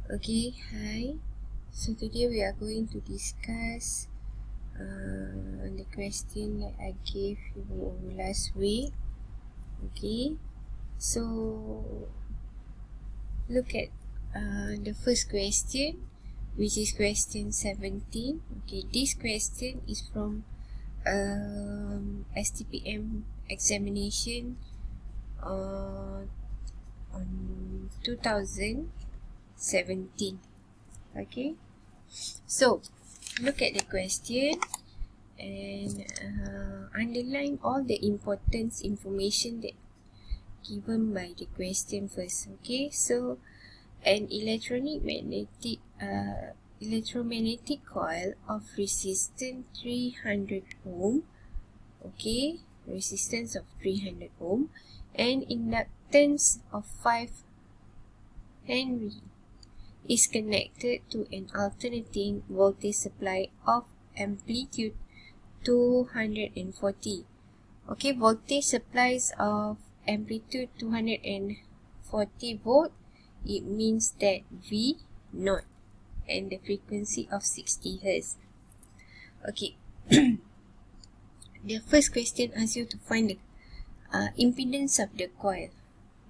Okay, hi. So today we are going to discuss the question that I gave you last week. Okay, so look at the first question, which is question 17. Okay, this question is from STPM examination on 2017. Okay, so look at the question and underline all the important information that given by the question first. Okay, so an electromagnetic coil of resistance 300 ohm, okay, resistance of 300 ohm and inductance of 5 Henry is connected to an alternating voltage supply of amplitude 240. Okay, voltage supplies of amplitude 240 volt. It means that V naught and the frequency of 60 Hz. Okay, the first question asks you to find the impedance of the coil.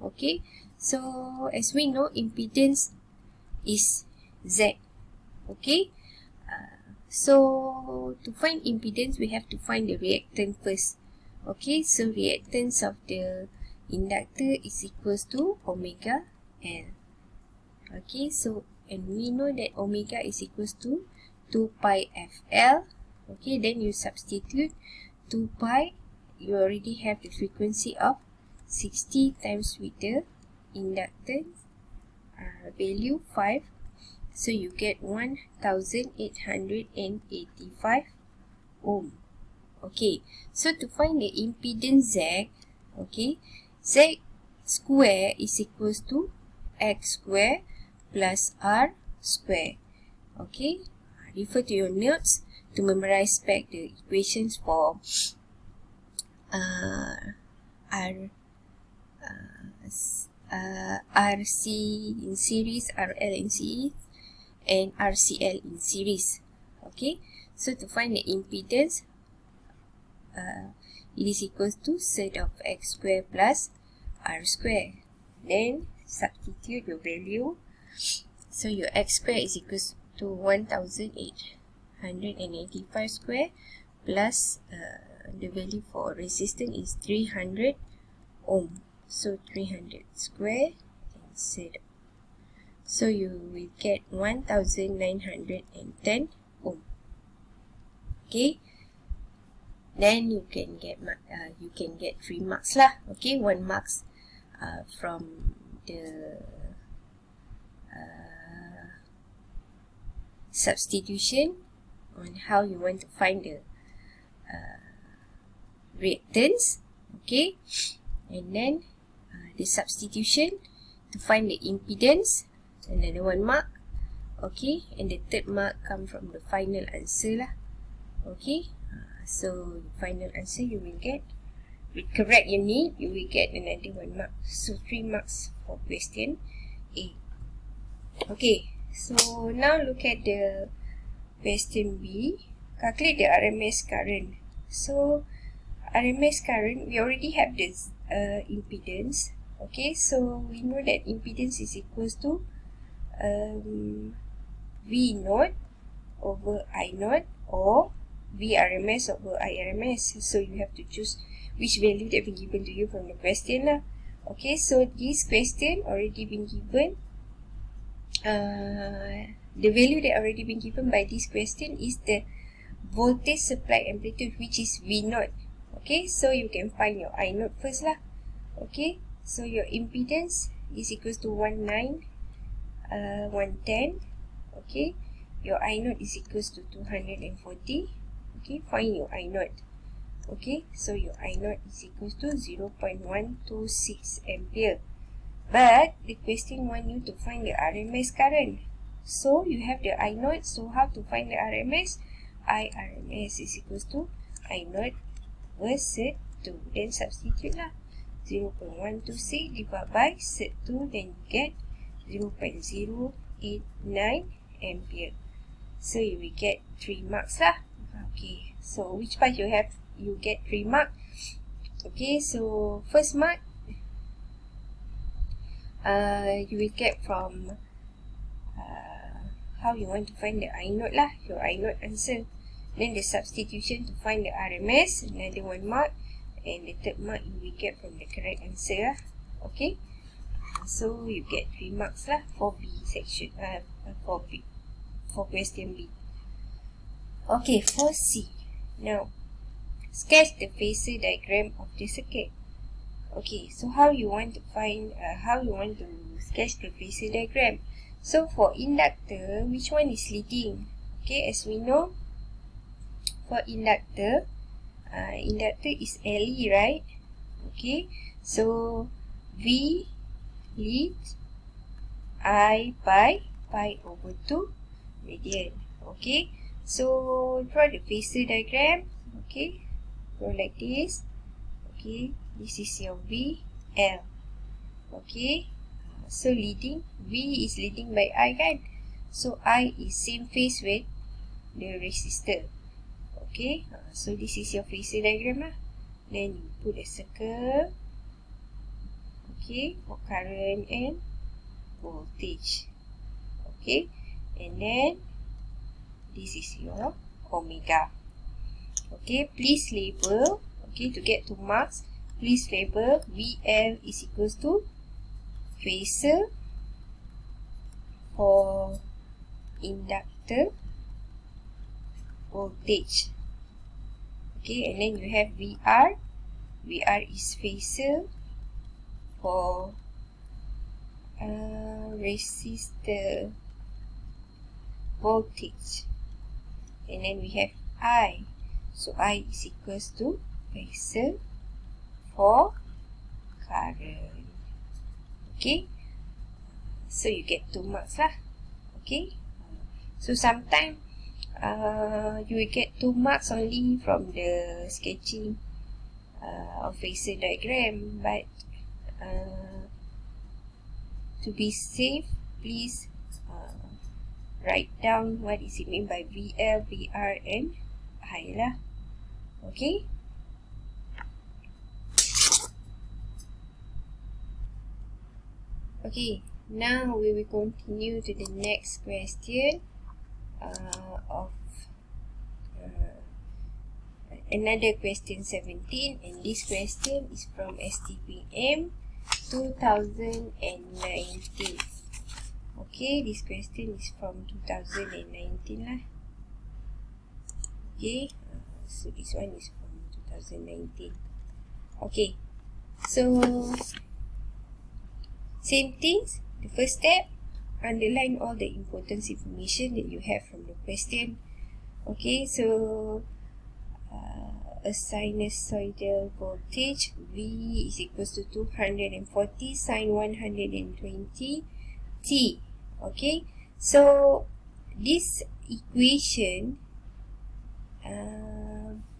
Okay, so as we know, impedance is Z. Okay, so to find impedance, we have to find the reactance first. Okay, so reactance of the inductor is equals to omega L. Okay, so and we know that omega is equals to 2 pi FL. Okay, then you substitute 2 pi, you already have the frequency of 60 times with the inductance value 5. So you get 1885 ohm. Okay, so to find the impedance Z, okay, Z square is equals to X square plus R square. Okay, refer to your notes to memorize back the equations for RC in series, RL in series, and RCL in series. Okay, so to find the impedance, it is equals to set of X square plus R square. Then substitute your value. So your X square is equals to 1885 square plus the value for resistance is 300 ohm. So 300 square and set up. So you will get 1910 ohm. Okay, then you can get 3 marks lah. Okay, 1 marks from the substitution on how you want to find the reactance. Okay, and then the substitution to find the impedance, another 1 mark. Okay, and the third mark come from the final answer lah. Okay, so the final answer you will get, with correct unit, you will get another 1 mark. So 3 marks for question A. Okay, so now look at the question B. Calculate the RMS current. So RMS current, we already have this impedance. Okay, so we know that impedance is equals to V naught over I naught or VRMS over IRMS. So you have to choose which value that been given to you from the question lah. Okay, so this question already been given. The value that already been given by this question is the voltage supply amplitude, which is V naught. Okay, so you can find your I naught first lah. Okay, so your impedance is equals to 110. Okay, your I naught is equals to 240. Okay, find your I naught. Okay, so your I naught is equals to 0.126 ampere. But the question want you to find the RMS current. So you have the I naught, so how to find the RMS? IRMS is equals to I naught versus 2. Then substitute lah. 0.126 divided by set 2, then you get 0.089 ampere. So you will get 3 marks lah. Okay, so which part you get 3 marks? Okay, so first mark you will get from how you want to find the I note lah, your I note answer. Then the substitution to find the RMS, another 1 mark, and the third mark you will get from the correct answer lah. Okay, so you get 3 marks lah for B section, for question B. Okay, for C. Now, sketch the phasor diagram of the circuit. Okay, so how you want to sketch the phasor diagram? So for inductor, which one is leading? Okay, as we know, for inductor is LE, right? Okay, so V leads, I by pi over 2 radian. Okay, so draw the phasor diagram. Okay, draw like this. Okay, this is your V, L. Okay, so leading, V is leading by I kan? So I is same phase with the resistor. Okay, so this is your phasor diagram lah. Then you put a circle. Okay, for current and voltage. Okay, and then this is your omega. Okay, please label. Okay, to get 2 marks, please label VL is equals to phasor for inductor voltage. Okay, and then you have VR. VR is phasor for resistor voltage. And then we have I. So I is equals to phasor for current. Okay, so you get 2 marks lah. Okay, so sometimes you will get 2 marks only from the sketching of phasor diagram, but to be safe, please write down what is it mean by VL, VR and I lah. Okay, okay, now we will continue to the next question of another question 17, and this question is from STPM 2019. Okay, this question is from 2019 lah. Okay, so this one is from 2019. Okay, so same things. The first step, underline all the important information that you have from the question. Okay, so a sinusoidal voltage V is equals to 240 sin 120 T. Okay, so this equation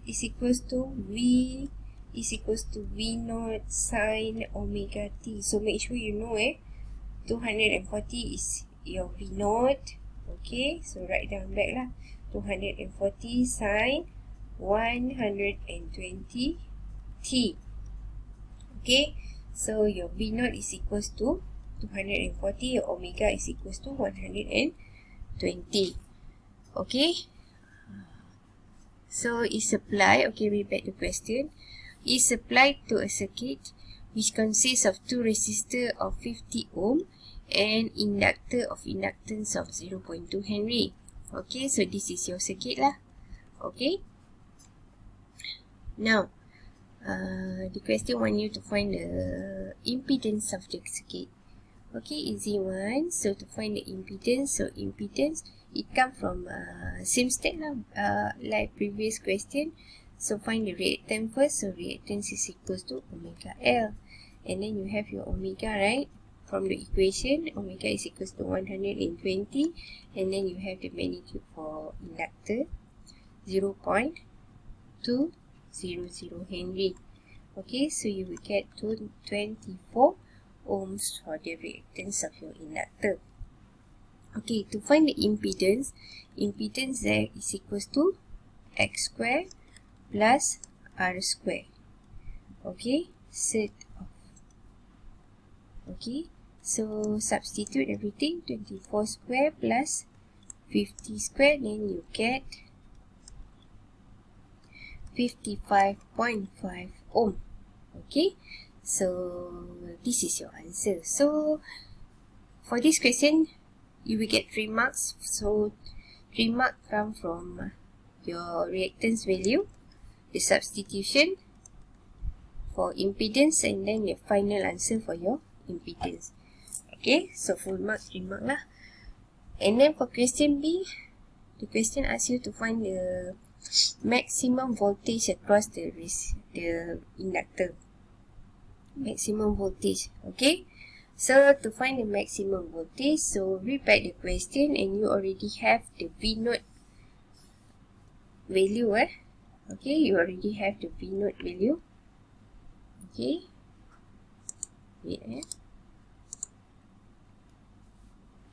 is equals to V is equals to V naught sin omega T. So make sure you know 240 is your V naught. Okay, so write down back lah, 240 sin 120 T. Okay, so your V naught is equals to 240, your omega is equals to 120. Okay, so is applied. Okay, we back the question. Is applied to a circuit which consists of 2 resistors of 50 ohm and inductor of inductance of 0.2 Henry. Okay, so this is your circuit lah. Okay, now the question want you to find the impedance of the circuit. Okay, easy one. So to find the impedance, so impedance it come from same step lah, like previous question. So find the reactance first. So reactance is equals to omega L, and then you have your omega, right? From the equation, omega is equals to 120, and then you have the magnitude for inductor 0.200 Henry. Okay, so you will get 24 ohms for the reactance of your inductor. Okay, to find the impedance, impedance Z is equals to X square plus R square. Okay, set off. Okay, so substitute everything, 24 square plus 50 square, then you get 55.5 ohm. Okay, so this is your answer. So for this question, you will get 3 marks. So 3 marks come from your reactance value, the substitution for impedance, and then the final answer for your impedance. Okay, so full mark 3 mark lah. And then for question B, the question asks you to find the maximum voltage across the inductor. Maximum voltage. Okay, so to find the maximum voltage, so read back the question and you already have the V naught value. Okay, you already have the V naught value. Okay, wait.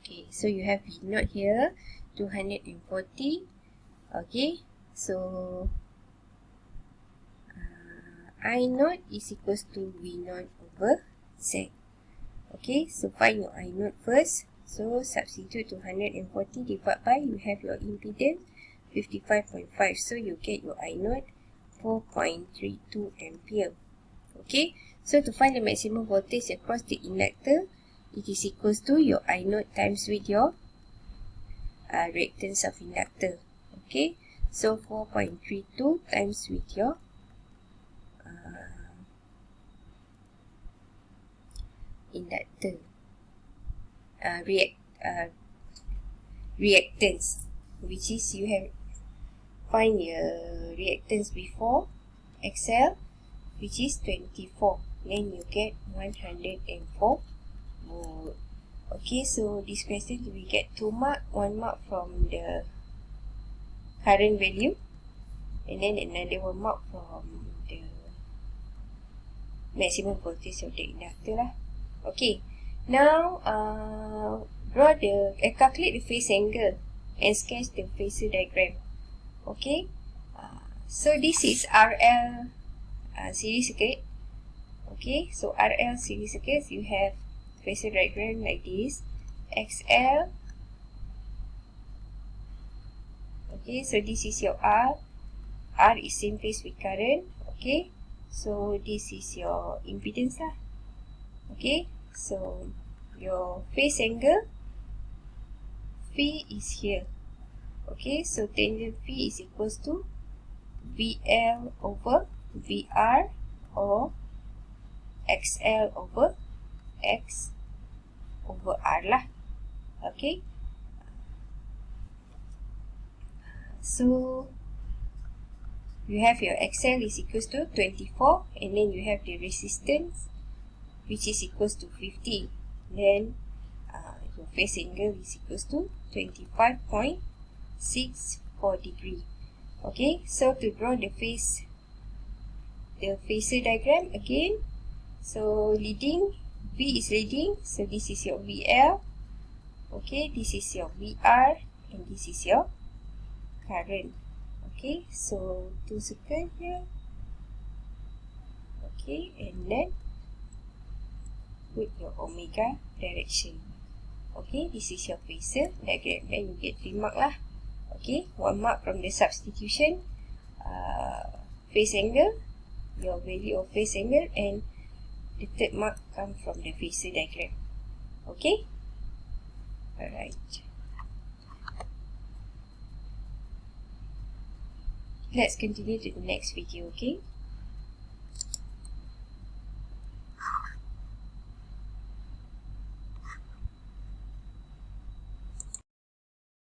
Okay, so you have V naught here, 240. Okay, so I naught is equals to V naught over Z. Okay, so find your I naught first. So substitute 240 divided by, you have your impedance 55.5. So you get your I naught 4.32 ampere. Okay, so to find the maximum voltage across the inductor, it is equals to your I naught times with your reactance of inductor. Okay, so 4.32 times with your inductor reactance, which is you have find your reactance before XL, which is 24, then you get 104 volt. Okay, so this question we get 2 mark, 1 mark from the current value, and then another 1 mark from the maximum voltage of the inductor lah. Okay, now calculate the phase angle and sketch the phasor diagram. Okay, so this is RL series circuit. Okay, so RL series circuits, you have phasor diagram like this. XL. Okay, so this is your R. R is same phase with current. Okay, so this is your impedance lah. Okay, so your phase angle phi is here. Okay, so tangent phi is equals to VL over VR or XL over X over R lah. Okay, so you have your XL is equals to 24, and then you have the resistance which is equals to 50. Then your phase angle is equals to 25.64 degree. Okay, so to draw the phasor diagram again, so leading, V is leading, so this is your VL. Okay, this is your VR, and this is your current. Okay, so to circle here. Okay, and then put your omega direction. Okay, this is your phasor diagram. Then you get 3 mark lah. Okay, 1 mark from the substitution, phase angle, your value of phase angle, and the 3rd mark come from the phasor diagram. Okay, alright. Let's continue to the next video. Okay.